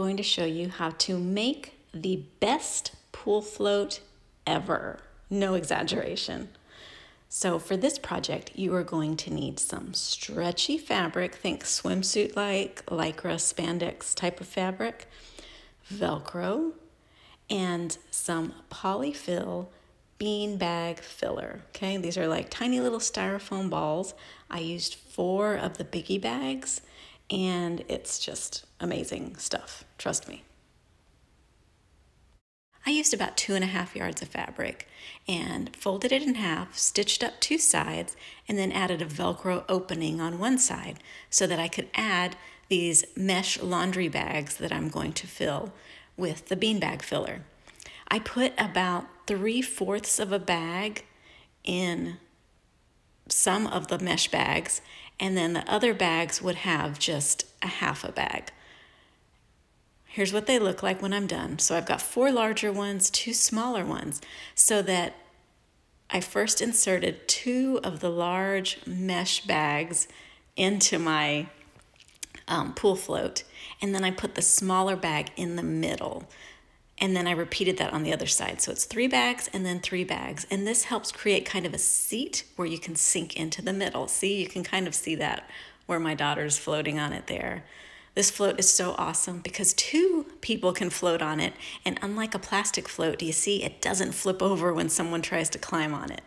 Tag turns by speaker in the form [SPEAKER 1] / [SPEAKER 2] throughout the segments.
[SPEAKER 1] going to show you how to make the best pool float ever. No exaggeration. So for this project, you are going to need some stretchy fabric, think swimsuit-like, lycra, spandex type of fabric, Velcro, and some polyfill beanbag filler. Okay, these are like tiny little styrofoam balls. I used 4 of the biggie bags, and it's just amazing stuff, trust me. I used about 2.5 yards of fabric and folded it in half, stitched up 2 sides, and then added a Velcro opening on one side so that I could add these mesh laundry bags that I'm going to fill with the beanbag filler. I put about 3/4 of a bag in some of the mesh bags, and then the other bags would have just a half a bag. Here's what they look like when I'm done. So I've got 4 larger ones, 2 smaller ones, so that I first inserted 2 of the large mesh bags into my pool float, and then I put the smaller bag in the middle. And then I repeated that on the other side. So it's 3 bags and then 3 bags. And this helps create kind of a seat where you can sink into the middle. See, you can kind of see that where my daughter's floating on it there. This float is so awesome because 2 people can float on it. And unlike a plastic float, do you see, it doesn't flip over when someone tries to climb on it.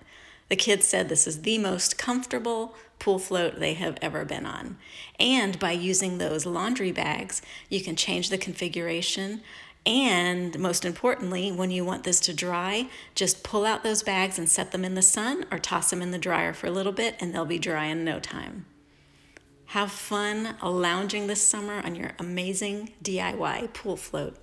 [SPEAKER 1] The kids said this is the most comfortable pool float they have ever been on. And by using those laundry bags, you can change the configuration. And most importantly, when you want this to dry, just pull out those bags and set them in the sun or toss them in the dryer for a little bit and they'll be dry in no time. Have fun lounging this summer on your amazing DIY pool float.